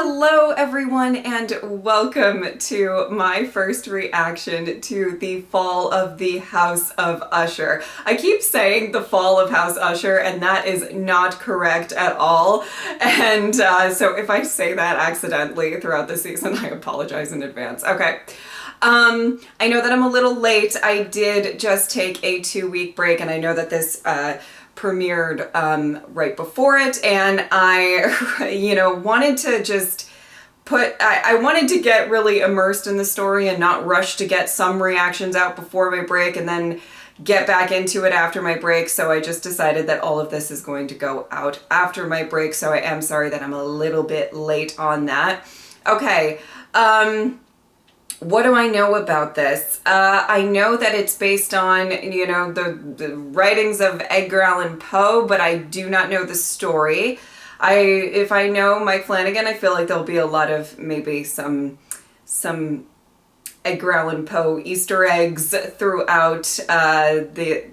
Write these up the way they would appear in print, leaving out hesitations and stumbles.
Hello everyone and welcome to my first reaction to the fall of the House of Usher. I keep saying the fall of House Usher and that is not correct at all. And so if I say that accidentally throughout the season, I apologize in advance. Okay. I know that I'm a little late. I did just take a 2-week break and I know that this premiered right before it, and I wanted to just I wanted to get really immersed in the story and not rush to get some reactions out before my break and then get back into it after my break. So I just decided that all of this is going to go out after my break, so I am sorry that I'm a little bit late on that. Okay, what do I know about this? I know that it's based on, the writings of Edgar Allan Poe, but I do not know the story. If I know Mike Flanagan, I feel like there'll be a lot of maybe some Edgar Allan Poe Easter eggs throughout the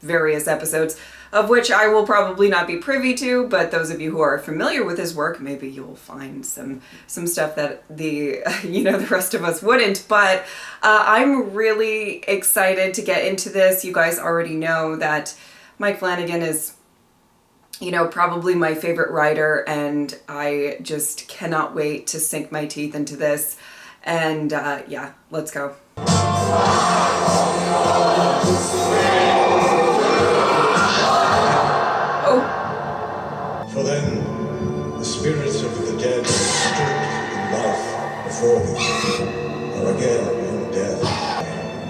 various episodes, of which I will probably not be privy to, but those of you who are familiar with his work, maybe you'll find some stuff that the rest of us wouldn't. But I'm really excited to get into this. You guys already know that Mike Flanagan is, probably my favorite writer, and I just cannot wait to sink my teeth into this. And yeah, let's go. For then the spirits of the dead stood in life before them, or again in death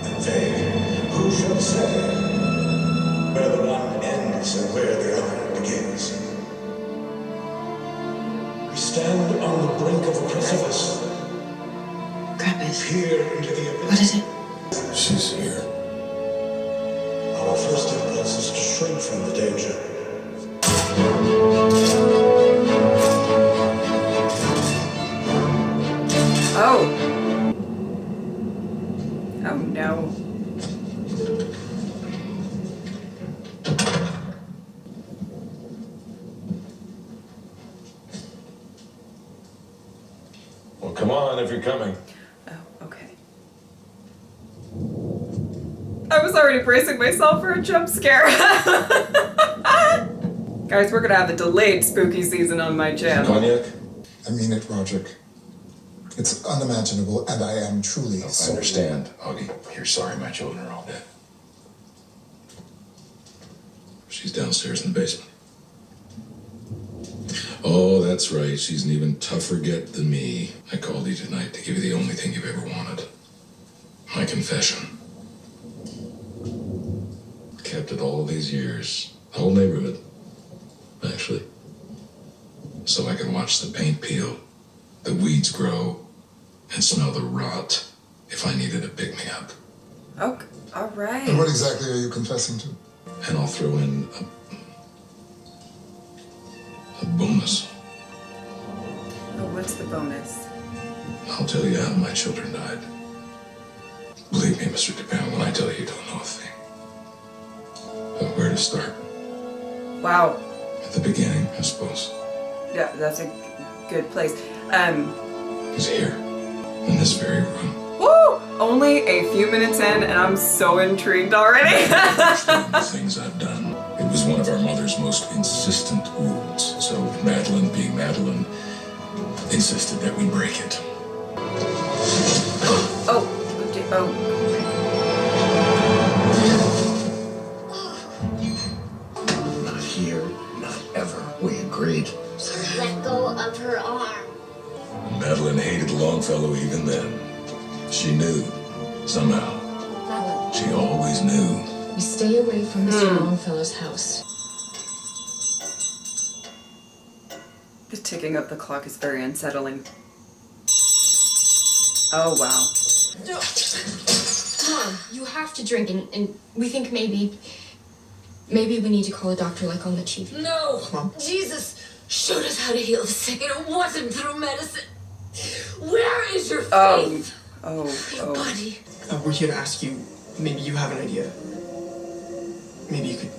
and vain. Who shall say where the one ends and where the other begins? We stand on the brink of a precipice. Grab it. Peer into the abyss. What is it? She's here. Our first impulse is to shrink from the danger. Oh. Oh no. Well, come on if you're coming. Oh, okay. I was already bracing myself for a jump scare. Guys, we're gonna have a delayed spooky season on my channel. Cognac? I mean it, Roderick. It's unimaginable, and I am truly I understand, Augie. You're sorry my children are all dead. She's downstairs in the basement. Oh, that's right. She's an even tougher get than me. I called you tonight to give you the only thing you've ever wanted. My confession. Kept it all these years. The whole neighborhood, actually. So I can watch the paint peel, the weeds grow, and smell the rot if I needed to pick me up. Okay, all right. And what exactly are you confessing to? And I'll throw in a bonus. Oh, what's the bonus? I'll tell you how my children died. Believe me, Mr. Dupin, when I tell you, you don't know a thing. But where to start? Wow. At the beginning, I suppose. Yeah, that's a good place. He's here, in this very room. Woo! Only a few minutes in, and I'm so intrigued already. The things I've done. It was one of our mother's most insistent rules. So Madeline, being Madeline, insisted that we break it. Oh. Not here, not ever. We agreed. Let go of her arm. Madeline hated Longfellow even then. She knew, somehow. Madeline, She always knew. we stay away from Mr. Longfellow's house. The ticking of the clock is very unsettling. Oh, wow. Mom, you have to drink, and we think maybe we need to call a doctor like on the TV. No! Jesus showed us how to heal the sick, and it wasn't through medicine. Where is your faith? Oh. Buddy. We're here to ask you, maybe you have an idea. Maybe you could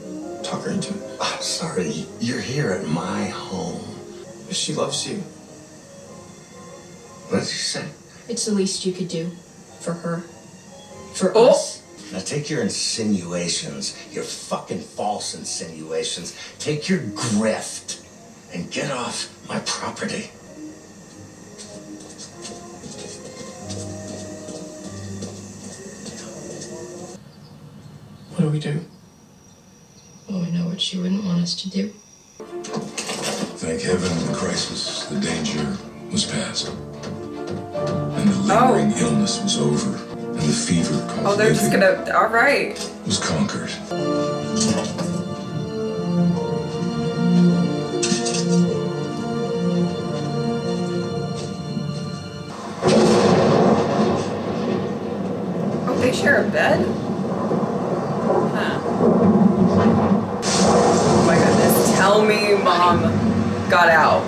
talk her into it. I'm sorry, you're here at my home. She loves you. What did you say? It's the least you could do. For her. For Oh. us. Now take your insinuations, your fucking false insinuations, take your grift, and get off my property. What do we do? Well, we know what she wouldn't want us to do. Thank heaven the crisis, the danger was past. And the lingering illness was over. And the fever caused Oh, they're just gonna. All right. was conquered. Oh, they share a bed? Huh. Oh my goodness. Tell me Mom got out.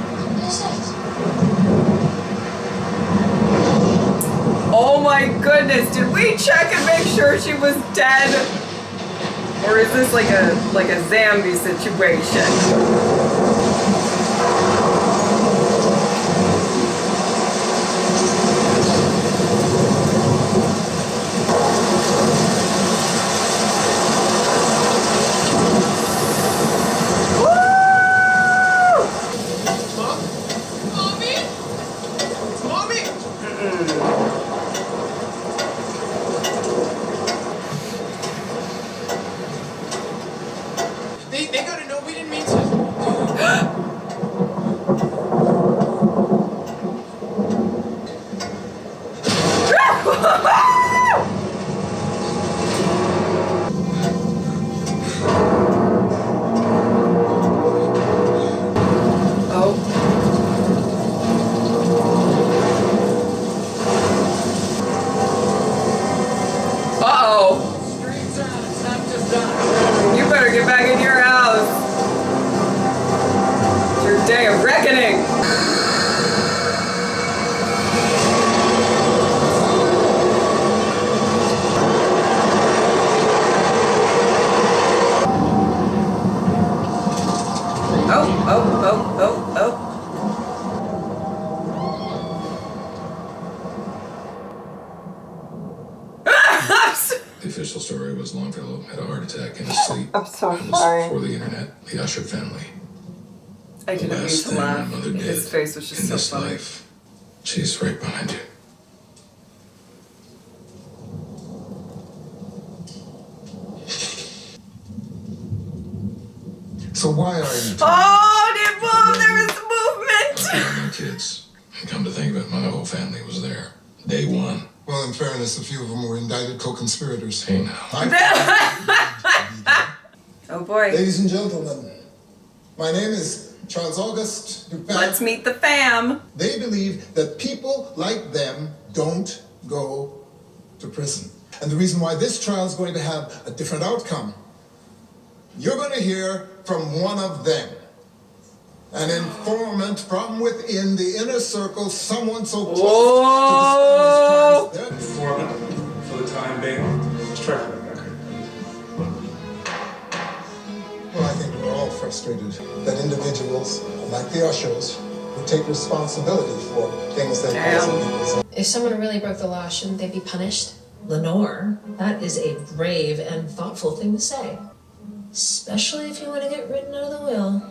Oh my goodness, did we check and make sure she was dead? Or is this like a zombie situation? They gotta know we didn't mean to. You better get back in your house. It's your day of reckoning. Oh. The official story was Longfellow had a heart attack in his sleep. I'm so It was sorry. before the internet, the Usher family. I The didn't mean last to thing my laugh. mother did His face was just in so this funny. life. She's right behind you. So why are you? Oh, it moved. There was movement. My kids. And come to think of it, my whole family was there. Day one. Well, in fairness, a few of them were indicted co-conspirators. Hey now. Oh boy. Ladies and gentlemen, my name is Charles August Dupin. Let's meet the fam. They believe that people like them don't go to prison. And the reason why this trial is going to have a different outcome, you're going to hear from one of them. An informant from within the inner circle, someone so close to discover his crimes. Informant, for the time being. Let's try for that record. Well, I think we're all frustrated that individuals like the Ushers who take responsibility for things that cause people's lives. If someone really broke the law, shouldn't they be punished? Lenore, that is a brave and thoughtful thing to say. Especially if you want to get written out of the will.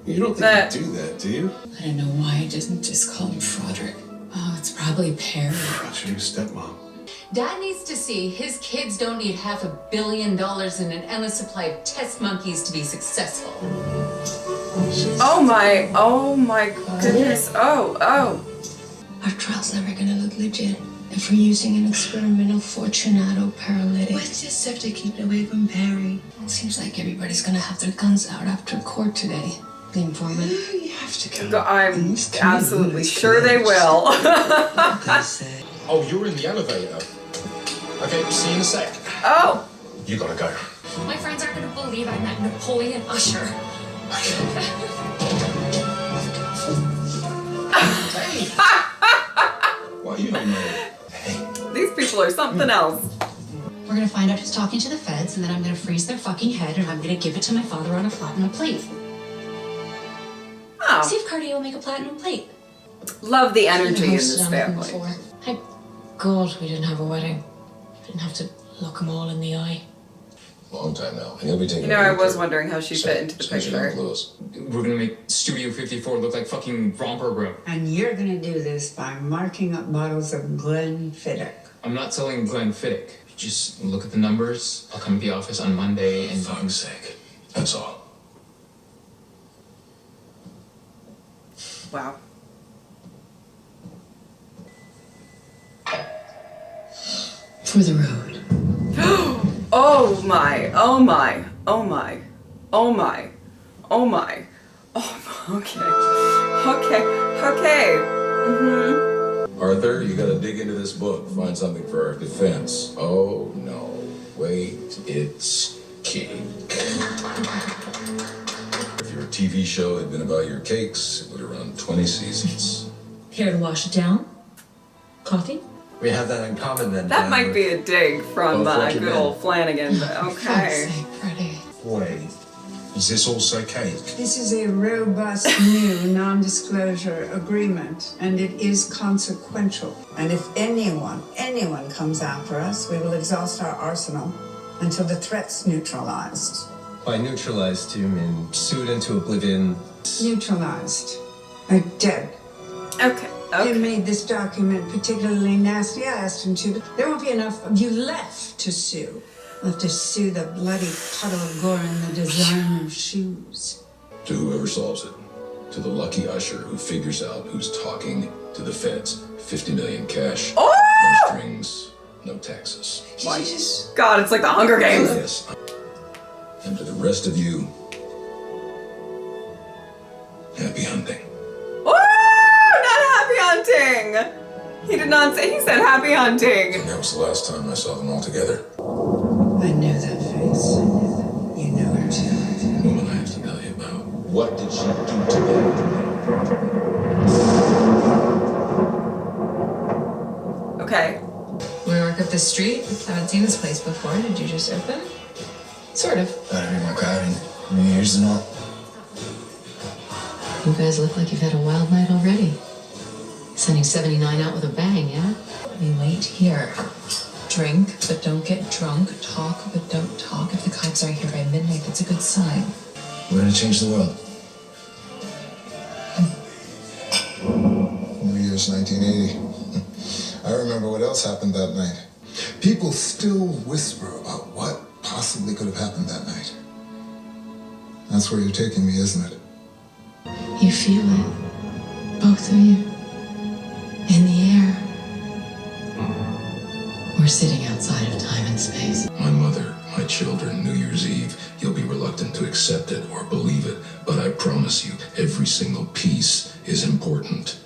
You don't think he'd do that, do you? I don't know why I didn't just call him Froderick. Oh, it's probably Perry. That's your new stepmom. Dad needs to see his kids don't need $500 million and an endless supply of test monkeys to be successful. Oh my goodness. Oh. Our trial's never gonna look legit. If we're using an experimental Fortunato paralytic. We just have to keep it away from Perry. It seems like everybody's gonna have their guns out after court today. The informant. You have to go. I'm absolutely sure they will. Oh, you're in the elevator. Okay, see you in a sec. Oh. You gotta go. My friends aren't going to believe I met Napoleon Usher. Why you don't know? These people are something else. We're gonna find out who's talking to the feds, and then I'm gonna freeze their fucking head, and I'm gonna give it to my father on a platinum plate. Oh. See if Cartier will make a platinum plate. Love the I've energy in hosted this anything family. before. Thank God we didn't have a wedding. Didn't have to look them all in the eye. Long time now, and he'll be taking. You know, I was wondering how she fit into the picture. We're gonna make Studio 54 look like fucking Romper Room. And you're gonna do this by marking up bottles of Glenfiddich. I'm not selling Glenfiddich. Just look at the numbers. I'll come to the office on Monday and... For fuck's sake. That's all. Wow. For the road. Oh my, oh my, oh my, oh my, oh my. Oh, okay. Arthur, you gotta dig into this book, find something for our defense. Oh no, wait, it's cake. If your TV show had been about your cakes, it would have run 20 seasons. Here to wash it down? Coffee? We have that in common then. That might be a dig from lucky good man. old Flanagan, but okay. Wait, is this also cake? This is a robust new non-disclosure agreement, and it is consequential. And if anyone comes after us, we will exhaust our arsenal until the threat's neutralized. By neutralized, you mean sued into oblivion? Neutralized. Like dead. Okay. He made this document particularly nasty. I asked him to. There won't be enough of you left to sue. We'll have to sue the bloody puddle of gore in the designer shoes. To whoever solves it. To the lucky Usher who figures out who's talking to the feds. 50 million cash. Oh! No strings, no taxes. My God, it's like the Hunger Games. Yes. And to the rest of you, happy hunting. Hunting! He did not say, he said happy hunting. And that was the last time I saw them all together. I know that face. You know her too. The woman I have to tell you about. What did she do to them? Okay. We work up the street. Haven't seen this place before. Did you just open? Sort of. That'd be my crowding. New Year's and all. You guys look like you've had a wild night already. Sending 79 out with a bang, yeah? We wait here. Drink, but don't get drunk. Talk, but don't talk. If the cops aren't here by midnight, that's a good sign. We're gonna change the world. New Year's 1980. I remember what else happened that night. People still whisper about what possibly could have happened that night. That's where you're taking me, isn't it? You feel it. Both of you. In the air. We're sitting outside of time and space. My mother, my children, New Year's Eve. You'll be reluctant to accept it or believe it, but I promise you, every single piece is important.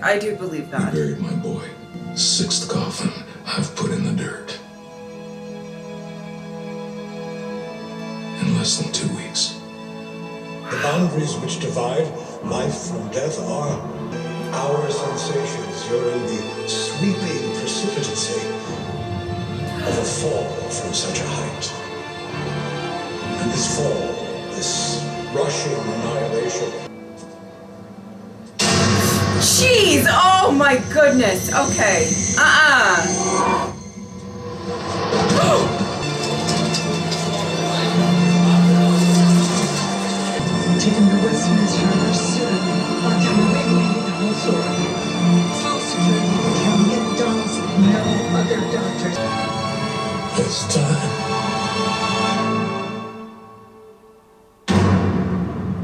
I do believe that. We buried my boy. 6th coffin I've put in the dirt. In less than 2 weeks. The boundaries which divide life from death are our sensations. You're in the sweeping precipitancy of a fall from such a height. And this fall, this rushing annihilation. Jeez! Oh my goodness! Okay. Take him to Westminster soon. I'll tell you maybe the whole story. Full security detail, get Donald's no other doctors. It's time.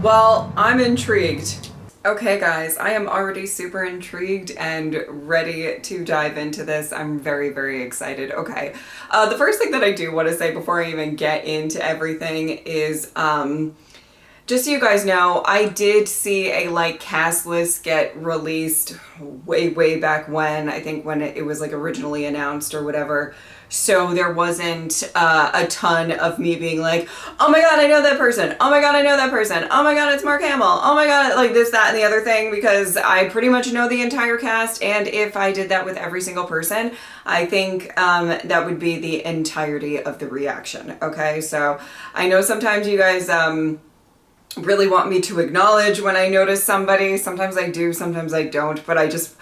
Well, I'm intrigued. Okay guys, I am already super intrigued and ready to dive into this. I'm very, very excited. Okay, the first thing that I do want to say before I even get into everything is, just so you guys know, I did see a cast list get released way back when, I think when it was originally announced or whatever. So there wasn't a ton of me being like, oh my god, I know that person. Oh my god, I know that person. Oh my god, it's Mark Hamill. Oh my god, this, that, and the other thing, because I pretty much know the entire cast. And if I did that with every single person, I think that would be the entirety of the reaction. Okay, so I know sometimes you guys really want me to acknowledge when I notice somebody. Sometimes I do, sometimes I don't, but I just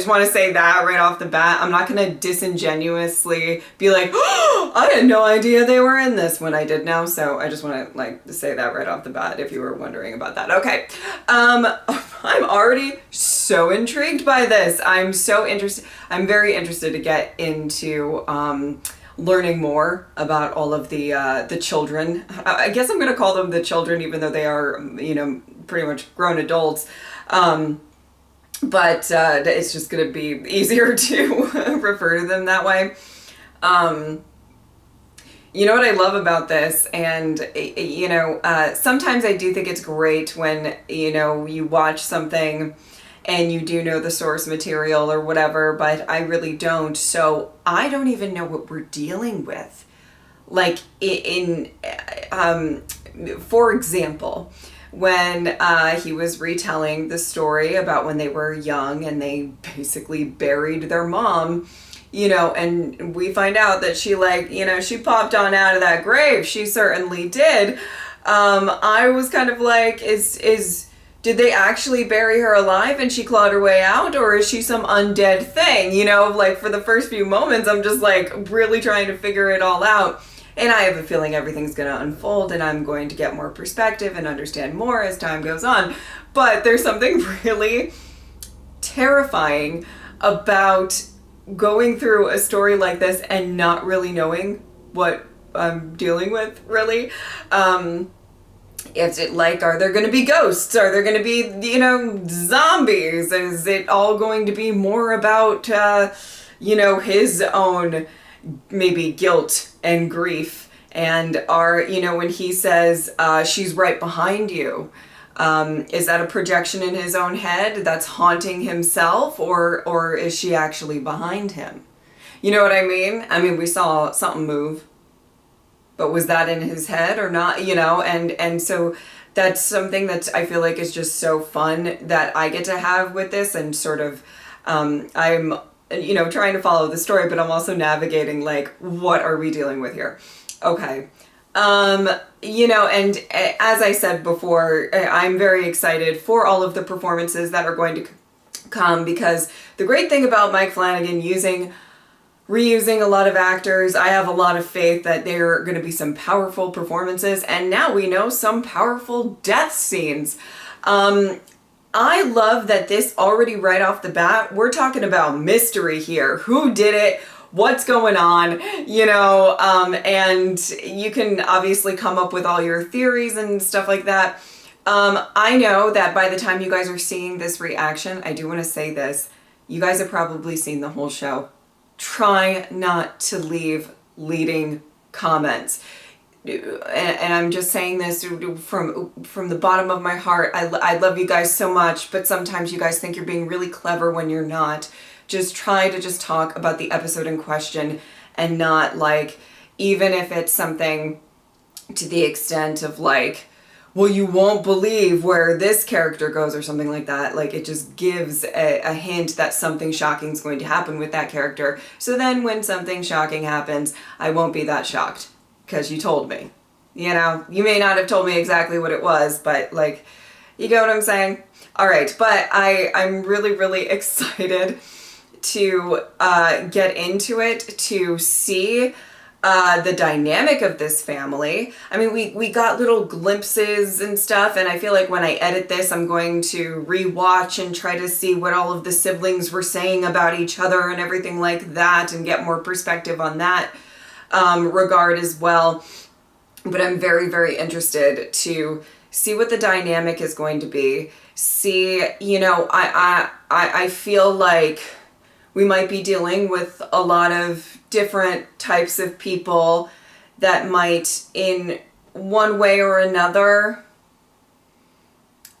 want to say that right off the bat. I'm not going to disingenuously be like, oh, I had no idea they were in this when I did know. So I just want to like say that right off the bat if you were wondering about that. Okay. I'm already so intrigued by this. I'm so interested. I'm very interested to get into learning more about all of the children. I guess I'm going to call them the children, even though they are, you know, pretty much grown adults. But it's just going to be easier to refer to them that way. You know what I love about this, and you know, sometimes I do think it's great when, you know, you watch something and you do know the source material or whatever, but I really don't. So I don't even know what we're dealing with. Like for example, when he was retelling the story about when they were young and they basically buried their mom, you know, and we find out that she, like, you know, she popped on out of that grave. She certainly did. I was kind of like, did they actually bury her alive and she clawed her way out, or is she some undead thing? You know, like for the first few moments, I'm just like really trying to figure it all out. And I have a feeling everything's going to unfold and I'm going to get more perspective and understand more as time goes on. But there's something really terrifying about going through a story like this and not really knowing what I'm dealing with, really. Is it like, are there going to be ghosts? Are there going to be, you know, zombies? Is it all going to be more about, you know, his own maybe guilt and grief? And are, you know, when he says, she's right behind you, is that a projection in his own head that's haunting himself, or is she actually behind him? You know what I mean? I mean, we saw something move, but was that in his head or not? You know, and so that's something that I feel like is just so fun that I get to have with this, and sort of, I'm, you know, trying to follow the story, but I'm also navigating, like, what are we dealing with here? Okay. You know, and as I said before, I'm very excited for all of the performances that are going to come, because the great thing about Mike Flanagan reusing a lot of actors, I have a lot of faith that there are going to be some powerful performances, and now we know some powerful death scenes. I love that this already right off the bat, we're talking about mystery here. Who did it? What's going on? You know, and you can obviously come up with all your theories and stuff like that. I know that by the time you guys are seeing this reaction, I do want to say this, you guys have probably seen the whole show. Try not to leave leading comments. And I'm just saying this from the bottom of my heart. I love you guys so much, but sometimes you guys think you're being really clever when you're not. Just try to just talk about the episode in question, and not, like, even if it's something to the extent of like, well, you won't believe where this character goes or something like that. Like, it just gives a hint that something shocking is going to happen with that character. So then when something shocking happens, I won't be that shocked because you told me. You know, you may not have told me exactly what it was, but, like, you get what I'm saying? All right, but I'm really, really excited to get into it, to see the dynamic of this family. I mean, we got little glimpses and stuff, and I feel like when I edit this, I'm going to rewatch and try to see what all of the siblings were saying about each other and everything like that, and get more perspective on that regard as well. But I'm very, very interested to see what the dynamic is going to be. See, you know, I feel like we might be dealing with a lot of different types of people that might, in one way or another,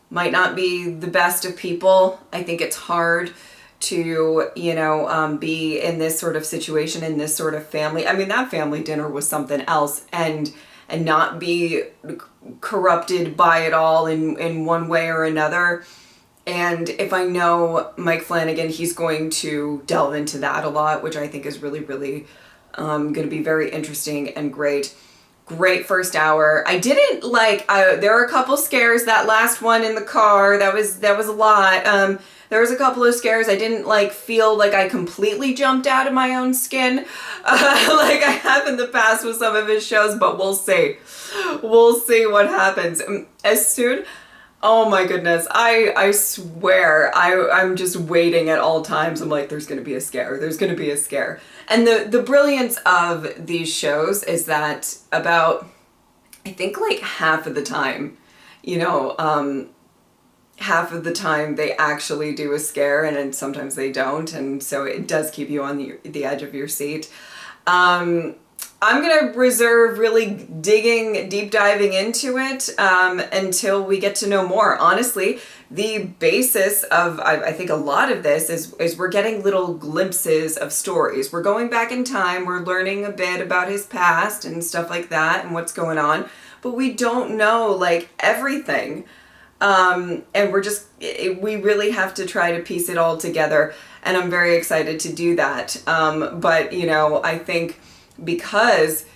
might not be the best of people. I think it's hard to, you know, be in this sort of situation, in this sort of family. I mean, that family dinner was something else, and not be corrupted by it all in one way or another. And if I know Mike Flanagan, he's going to delve into that a lot, which I think is really, really going to be very interesting and great. Great first hour. I didn't like, there were a couple scares. That last one in the car, that was a lot. There was a couple of scares. I didn't like feel like I completely jumped out of my own skin like I have in the past with some of his shows, but we'll see. We'll see what happens. As soon, oh my goodness, I swear, I'm just waiting at all times. I'm like, there's gonna be a scare. There's gonna be a scare. And the brilliance of these shows is that about, I think like half of the time, you know, half of the time they actually do a scare, and then sometimes they don't. And so it does keep you on the edge of your seat. I'm going to reserve really deep diving into it until we get to know more. Honestly, the basis of, I think a lot of this is we're getting little glimpses of stories. We're going back in time, we're learning a bit about his past and stuff like that and what's going on, but we don't know like everything. And we really have to try to piece it all together, and I'm very excited to do that. But, you know, I think because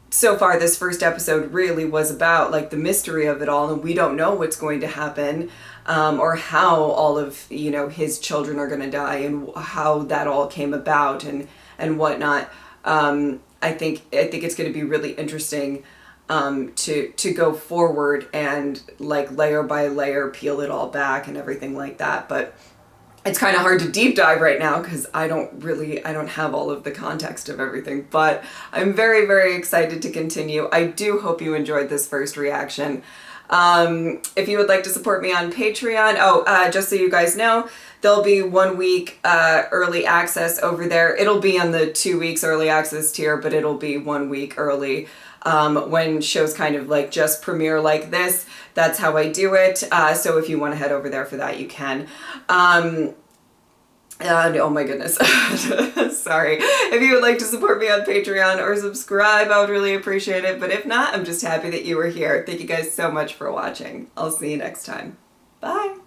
so far this first episode really was about like the mystery of it all, and we don't know what's going to happen, or how all of, you know, his children are going to die and how that all came about and whatnot. I think it's going to be really interesting to go forward and like layer by layer peel it all back and everything like that. But it's kind of hard to deep dive right now because I don't have all of the context of everything, but I'm very, very excited to continue. I do hope you enjoyed this first reaction. If you would like to support me on Patreon, just so you guys know, there'll be 1 week early access over there. It'll be on the 2 weeks early access tier, but it'll be 1 week early. When shows kind of like just premiere like this, that's how I do it. So if you want to head over there for that, you can. Oh my goodness. Sorry. If you would like to support me on Patreon or subscribe, I would really appreciate it. But if not, I'm just happy that you were here. Thank you guys so much for watching. I'll see you next time. Bye.